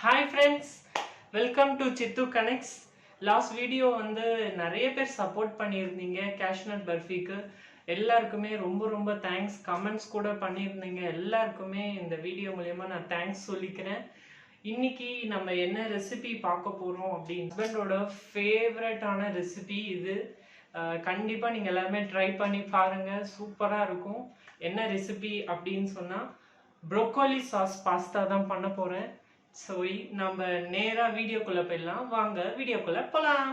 Hi friends, welcome to Chittu Connects. Last video வந்து நிறைய பேர் சப்போர்ட் பண்ணியிருந்தீங்க கேஷ்நட் பர்ஃபிக்கு. எல்லாருக்குமே ரொம்ப ரொம்ப தேங்க்ஸ். கமெண்ட்ஸ் கூட பண்ணியிருந்தீங்க. எல்லாருக்குமே இந்த வீடியோ மூலயமா நான் தேங்க்ஸ் சொல்லிக்கிறேன். இன்னைக்கு நம்ம என்ன ரெசிபி பார்க்க போகிறோம் அப்படின்னு ஹஸ்பண்டோட ஃபேவரட்டான ரெசிபி இது. கண்டிப்பாக நீங்கள் எல்லாருமே ட்ரை பண்ணி பாருங்கள், சூப்பராக இருக்கும். என்ன ரெசிபி அப்படின்னு சொன்னால் ப்ரோக்கோலி சாஸ் பாஸ்தா தான் பண்ண போகிறேன். சரி, நம்ம நேரா வீடியோக்குள்ள போயிடலாம். வாங்க வீடியோக்குள்ள போலாம்.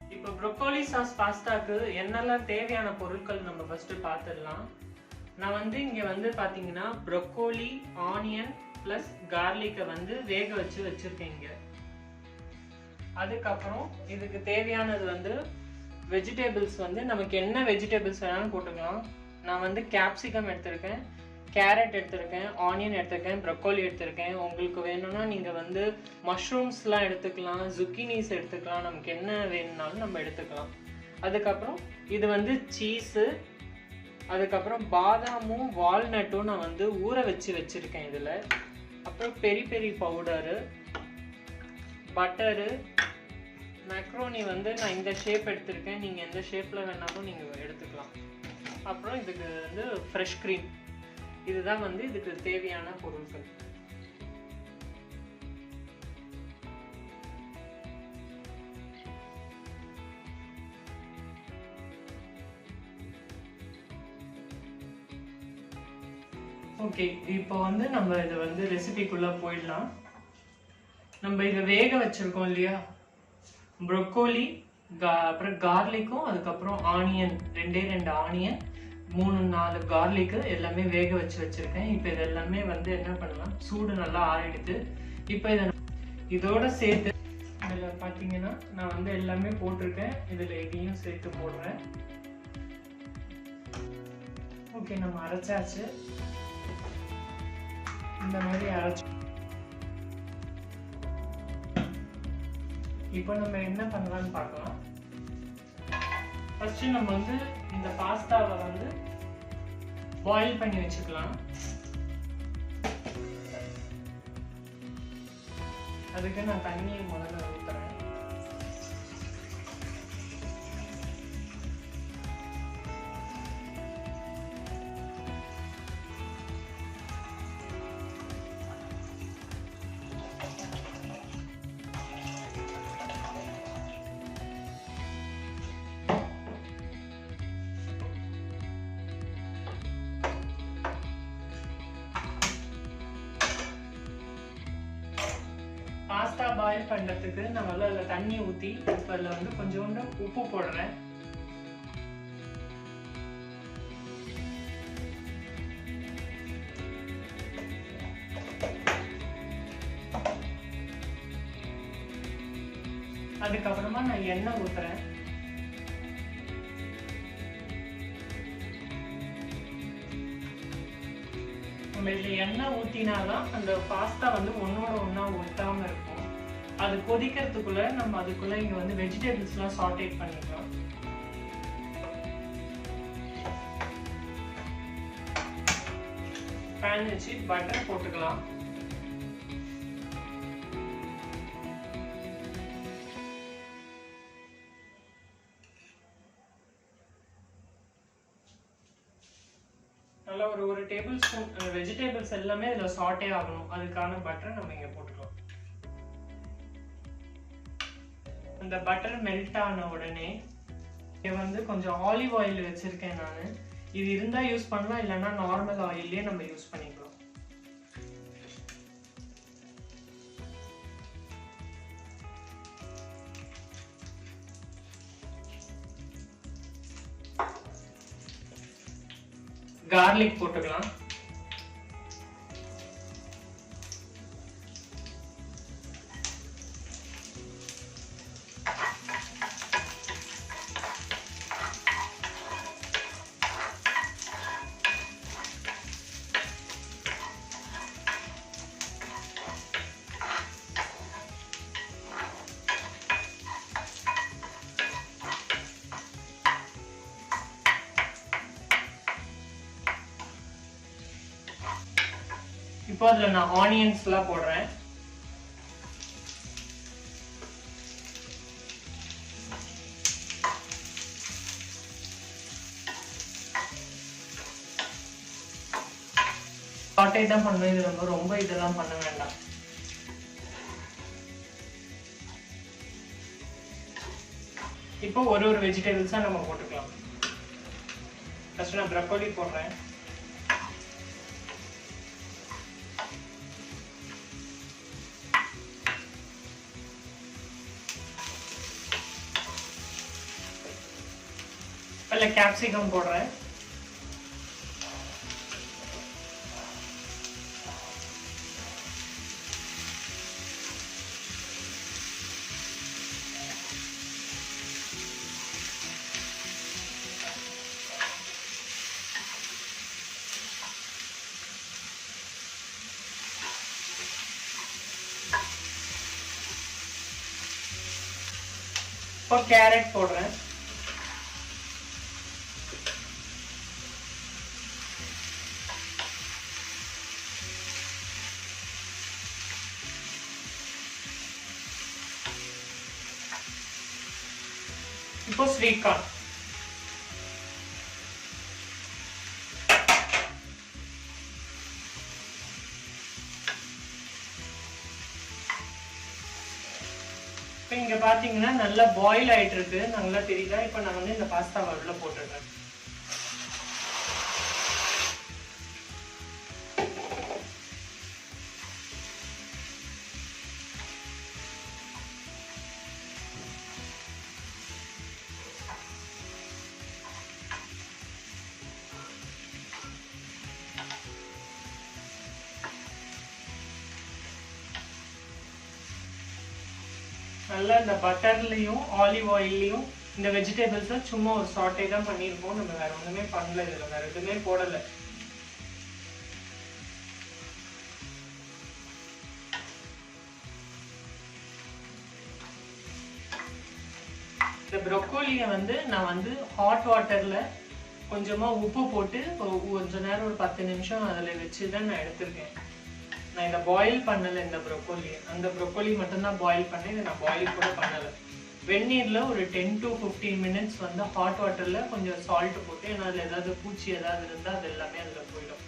இப்போ ப்ரோக்கோலி சாஸ் பாஸ்தாக்கு என்னெல்லாம் தேவையான பொருட்கள் நம்ம ஃபர்ஸ்ட் பார்த்துடலாம். நான் வந்து இங்க வந்து பாத்தீங்கன்னா ப்ரோக்கோலி, ஆனியன் பிளஸ் கார்லிக்கை வந்து வேக வச்சு வச்சிருக்கேங்க. அதுக்கப்புறம் இதுக்கு தேவையானது வந்து வெஜிடபிள்ஸ் வந்து நமக்கு என்ன வெஜிடபிள்ஸ் வேணாலும் போட்டுக்கலாம். நான் வந்து கேப்சிகம் எடுத்திருக்கேன், கேரட் எடுத்திருக்கேன், ஆனியன் எடுத்திருக்கேன், ப்ரோக்கோலி எடுத்திருக்கேன். உங்களுக்கு வேணும்னா நீங்கள் வந்து மஷ்ரூம்ஸ்லாம் எடுத்துக்கலாம், ஜுக்கினிஸ் எடுத்துக்கலாம். நமக்கு என்ன வேணும்னாலும் நம்ம எடுத்துக்கலாம். அதுக்கப்புறம் இது வந்து சீஸு, அதுக்கப்புறம் பாதாமும் வால்நட்டும் நான் வந்து ஊற வச்சு வச்சுருக்கேன் இதில். அப்புறம் பெரி பெரி பவுடரு, பட்டரு, மேக்ரோனி வந்து நான் இந்த ஷேப் எடுத்திருக்கேன். நீங்கள் எந்த ஷேப்பில் வேணாலும் நீங்கள் எடுத்துக்கலாம். அப்புறம் இதுக்கு வந்து ஃப்ரெஷ் க்ரீம். இதுதான் வந்து இதுக்கு தேவையான பொருட்கள். ஓகே, இப்போ வந்து நம்ம இதை வந்து ரெசிபிக்குள்ளே போயிடலாம். நம்ம இதை வேக வச்சுருக்கோம் இல்லையா, ப்ரோக்கோலி, அப்புறம் கார்லிக்கும், அதுக்கப்புறம் ஆனியன், 2 ஆனியன், 3-4 கார்லிக்கு எல்லாமே வேக வச்சு வச்சுருக்கேன். இப்போ இது எல்லாமே வந்து என்ன பண்ணலாம், சூடு நல்லா ஆறிடுது. இப்போ இதை இதோட சேர்த்து இதில் பார்த்தீங்கன்னா நான் வந்து எல்லாமே போட்டிருக்கேன். இதில் எதையும் சேர்த்து போடுறேன். ஓகே, நம்ம அரைச்சாச்சு. இந்த மாதிரி அரைச்சு இப்போ நம்ம என்ன பண்ணலாம்னு பார்க்கலாம். ஃபர்ஸ்ட் நம்ம வந்து இந்த பாஸ்தாவை வந்து பாயில் பண்ணி வச்சுக்கலாம். அதுக்கு நான் தண்ணியை முதல்ல ஊற்றுறேன். பாஸ்தா பாயில் பண்ணுறதுக்கு நான் முதல்ல அதில் தண்ணி ஊற்றி இப்போ அதில் வந்து கொஞ்சோண்டு உப்பு போடுறேன். அதுக்கப்புறமா நான் எண்ணெய் ஊற்றுறேன். நம்ம இதில் எண்ணெய் ஊற்றினாதான் அந்த பாஸ்தா வந்து ஒன்றோட ஒன்றா ஒட்டாமல் இருக்கும். அது கொதிக்கிறதுக்குள்ள நம்ம அதுக்குள்ள இங்கே வந்து வெஜிடபிள்ஸ்லாம் சாட்டேட் பண்ணிக்கலாம். பேன் வச்சு பட்டர் போட்டுக்கலாம். நல்லா ஒரு டேபிள் ஸ்பூன் வெஜிடபிள்ஸ் எல்லாமே இதில் சாட்டே ஆகணும். அதுக்கான பட்டர் நம்ம இங்கே போட்டுக்கலாம். இந்த பட்டர் மெல்ட் ஆன உடனே இங்கே வந்து கொஞ்சம் ஆலிவ் ஆயில் வச்சுருக்கேன் நான். இது இருந்தால் யூஸ் பண்ணலாம், இல்லைன்னா நார்மல் ஆயிலே நம்ம யூஸ் பண்ணிக்கலாம். கார்லிக் போட்டுக்கலாம். இப்போ அதுல நான் ஆனியன்ஸ்லாம் போடுறேன். சாட்டே தான் பண்ணணும். இது ரொம்ப இதெல்லாம் பண்ண வேண்டாம். இப்போ ஒரு வெஜிடபிள்ஸா நம்ம போட்டுக்கலாம். ஃபர்ஸ்ட் நான் ப்ரோக்கோலி போடுறேன். பல்ல கேப்சிகம் போடுறேன். இப்போ கேரட் போடுறேன். இப்போ ஸ்வீட் கார்ன். இங்க பாத்தீங்கன்னா நல்லா பாயில் ஆயிட்டு இருக்கு. நல்லா தெரியுதா? இப்ப நான் வந்து இந்த பாஸ்தாவை உள்ள போட்டுடுறேன். நல்லா இந்த பட்டர்லயும் ஆலிவ் ஆயிலையும் இந்த வெஜிடபிள்ஸை சும்மா ஒரு சாட்டே தான் பண்ணியிருக்கோம். நம்ம வேற ஒண்ணுமே பண்ணல. இதுல வேற எதுவுமே போடல. இந்த ப்ரோக்கோலியை வந்து நான் வந்து ஹாட் வாட்டர்ல கொஞ்சமா உப்பு போட்டு கொஞ்ச நேரம் ஒரு 10 நிமிஷம் அதுல வச்சுதான் நான் எடுத்திருக்கேன். நான் இதை பாயில் பண்ணல. இந்த ப்ரோக்கோலி அந்த ப்ரோக்கோலி மட்டும்தான் பாயில் பண்ணேன். இதை நான் பாயில் கூட பண்ணல. வெந்நீர்ல ஒரு 10 to 15 minutes வந்து ஹாட் வாட்டர்ல கொஞ்சம் சால்ட் போட்டு, ஏன்னா அதுல ஏதாவது பூச்சி ஏதாவது இருந்தா அது எல்லாமே அதுல போயிடும்.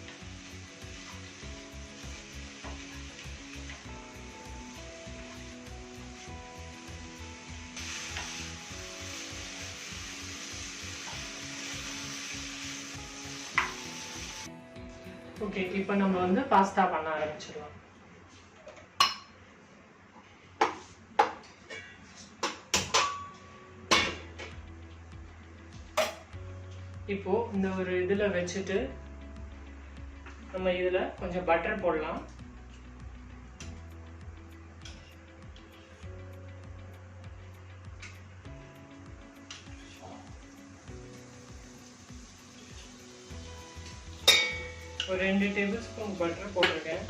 ஓகே, இப்போ நம்ம வந்து பாஸ்தா பண்ண ஆரம்பிச்சிடலாம். இப்போ இந்த ஒரு இதுல வச்சுட்டு நம்ம இதுல கொஞ்சம் பட்டர் போடலாம். ஒரு 2 டேபிள்ஸ்பூன் பட்டர் போட்டிருக்கேன்.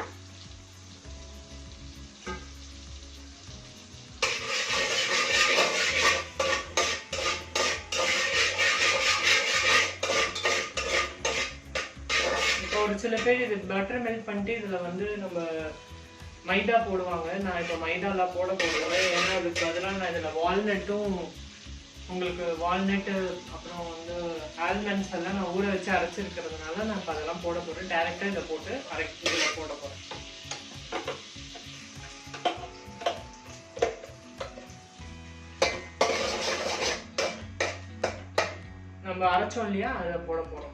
இப்போ ஒரு சில பேர் இது பட்டர் மெல்ட் பண்ணிட்டு இதுல வந்து நம்ம மைதா போடுவாங்க. நான் இப்போ மைதாலாம் போட போடுவேன். ஏன்னா அதுக்கு பதிலாக நான் இதுல வால்நட்டும், உங்களுக்கு வால்நட்டு அப்புறம் வந்து ஆல்மண்ட்ஸ் எல்லாம் நான் ஊற வச்சு அரைச்சிருக்கிறதுனால நான் இப்போ அதெல்லாம் போட போறேன். டைரக்டா இதை போட்டு இதுல போட போறேன். நம்ம அரைச்சோம் இல்லையா, அதை போட போறோம்.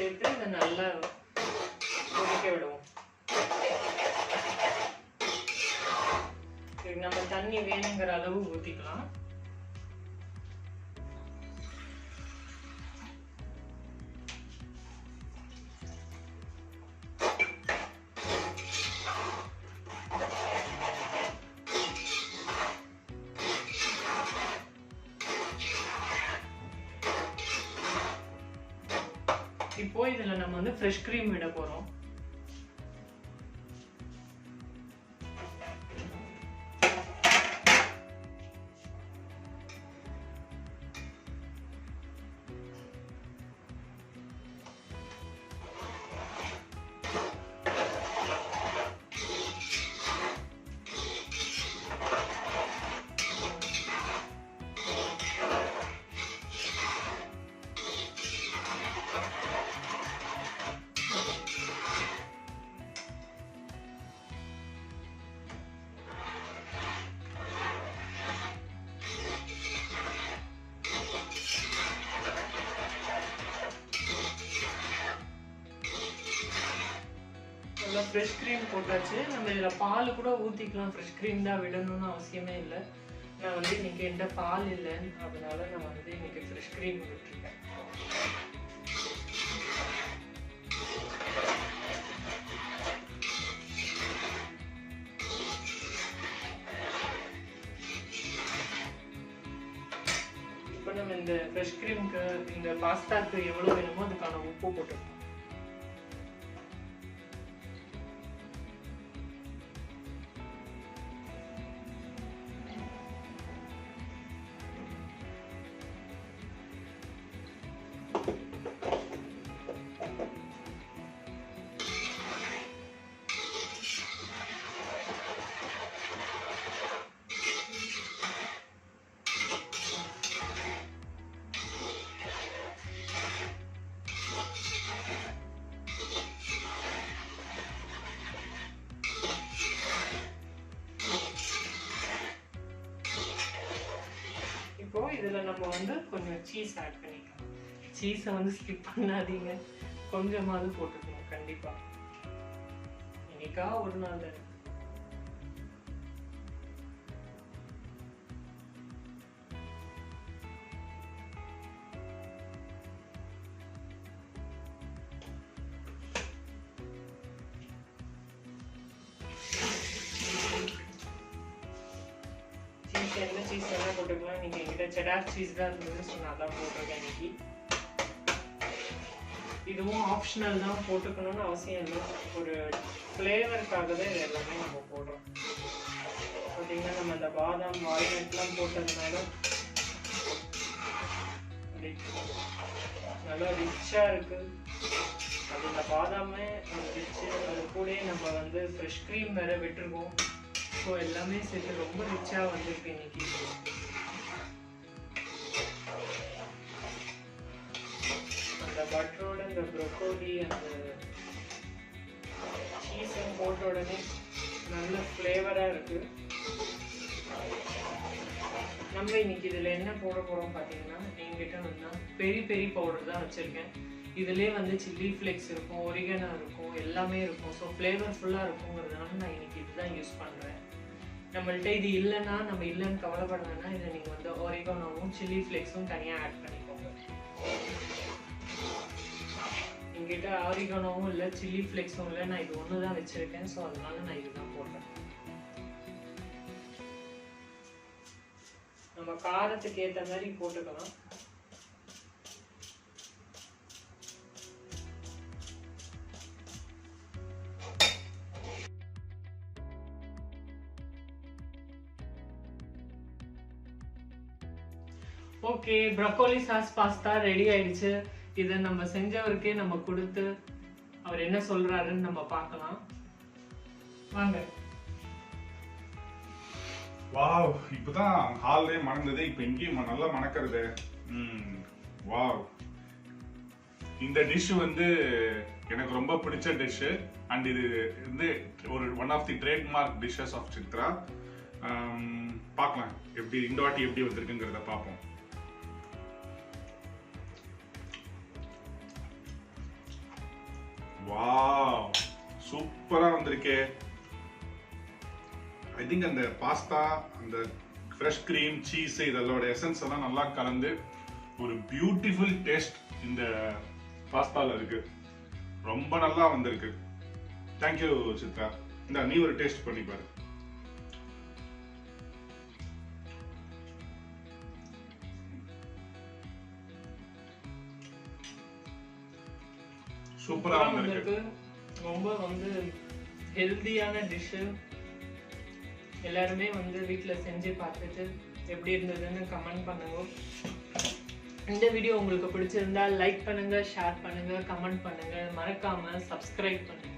சேர்த்து இதை நல்லா கொதிக்க விடுவோம். நம்ம தண்ணி வேணுங்கிற அளவு ஊத்திக்கலாம். இப்போ இதுல நம்ம வந்து ஃப்ரெஷ் கிரீம் விட போறோம். ஃப்ரெஷ் க்ரீம் போட்டாச்சு. நம்ம இதில் பால் கூட ஊற்றிக்கலாம். ஃப்ரெஷ் க்ரீம் தான் விடணும்னு அவசியமே இல்லை. நான் வந்து இன்னைக்கு என்கிட்ட பால் இல்லைன்னு, அதனால நான் வந்து இன்னைக்கு ஃப்ரெஷ் க்ரீம் விட்டுருக்கேன். இப்போ நம்ம இந்த ஃப்ரெஷ் க்ரீமுக்கு இந்த பாஸ்தாக்கு எவ்வளோ வேணுமோ அதுக்கான உப்பு போட்டுருக்கோம். இதுல நம்ம வந்து கொஞ்சம் சீஸ் ஆட் பண்ணிக்கலாம். சீஸை வந்து ஸ்கிப் பண்ணாதீங்க, கொஞ்சமாவது போட்டுக்கணும் கண்டிப்பா. இன்னைக்கா ஒரு நாள் என்ன சீஸ் என்ன போட்டுக்கலாம். இன்னைக்கு என்கிட்ட செடார் சீஸ் தான் இருந்தது, ஸோ நான் தான் போட்டிருக்கேன் இன்னைக்கு. இதுவும் ஆப்ஷனல் தான், போட்டுக்கணும்னு அவசியம் இல்லை. ஒரு ஃப்ளேவருக்காக தான் இது எல்லாமே நம்ம போடுறோம். பார்த்தீங்கன்னா நம்ம அந்த பாதாம் வால்நட்லாம் போட்டதுனால நல்லா ரிச்சாக இருக்குது. அது இந்த பாதாமே ரிச்சு, அது கூட நம்ம வந்து ஃப்ரெஷ் க்ரீம் வேற விட்டுருக்கோம். ஸோ எல்லாமே சேர்த்து ரொம்ப ரிச்சாக வந்துருக்கு இன்னைக்கு. அந்த பட்டரோட இந்த ப்ரொக்கோலி அந்த சீஸும் போட்ட உடனே நல்ல ஃப்ளேவராக இருக்கு. நம்ம இன்னைக்கு இதில் என்ன போட போகிறோம் பார்த்தீங்கன்னா, என்கிட்ட வந்து பெரி பெரி பவுடர் தான் வச்சுருக்கேன். இதுலேயே வந்து சில்லி ஃப்ளேக்ஸ் இருக்கும், ஒரிகனோ இருக்கும், எல்லாமே இருக்கும். ஸோ ஃப்ளேவர்ஃபுல்லாக இருக்குங்கிறதுனால நான் இன்னைக்கு இதுதான் யூஸ் பண்ணுறேன். நம்மள்ட்ட இது இல்லைன்னா, நம்ம இல்லைன்னு கவலைப்படலைன்னா, இதை நீங்கள் வந்து ஒரிகனோவும் சில்லி ஃப்ளேக்ஸும் தனியாக ஆட் பண்ணிக்கோங்க. என்கிட்ட ஆரிகனோவும் இல்லை, சில்லி ஃப்ளேக்ஸும் இல்லை, நான் இது ஒன்று தான் வச்சுருக்கேன். ஸோ அதனால நான் இதுதான் போடுறேன். நம்ம காரத்துக்கு ஏற்ற மாதிரி போட்டுக்கலாம். Okay, broccoli sauce pasta ready ஆயிடுச்சு. இதை நம்ம செஞ்சவருக்கே நம்ம கொடுத்து அவர் என்ன சொல்றாருன்னு நம்ம பார்க்கலாம். வாங்க. வாவ், இப்பதான் ஹால்லே மணந்தது, இப்ப இங்கேயும் நல்லா மணக்கிறது. வாவ், இந்த டிஷ் வந்து எனக்கு ரொம்ப பிடிச்ச டிஷ். அண்ட் இது வந்து ஒரு one of the trademark dishes of Chitra. பார்க்கலாம் எப்படி இந்த வாட்டி எப்படி வந்திருக்குங்கிறத பார்ப்போம். வாவ், சூப்பரா வந்திருக்கே. ஐ திங்க் அந்த பாஸ்தா, அந்த ஃப்ரெஷ் கிரீம், சீஸ் இதோட எசன்ஸ் எல்லாம் நல்லா கலந்து ஒரு பியூட்டிஃபுல் டேஸ்ட் இந்த பாஸ்தால இருக்கு. ரொம்ப நல்லா வந்திருக்கு. தேங்க்யூ சித்ரா. இந்த நீ ஒரு டேஸ்ட் பண்ணி பாரு. சூப்பரா வந்திருக்கு. ரொம்ப வந்து ஹெல்தியான டிஷ். எல்லாருமே வந்து வீட்ல செஞ்சு பார்த்துட்டு எப்படி இருந்ததுன்னு கமெண்ட் பண்ணுங்க. இந்த வீடியோ உங்களுக்கு பிடிச்சிருந்தா லைக் பண்ணுங்க, ஷேர் பண்ணுங்க, கமெண்ட் பண்ணுங்க, மறக்காம சப்ஸ்கிரைப் பண்ணுங்க.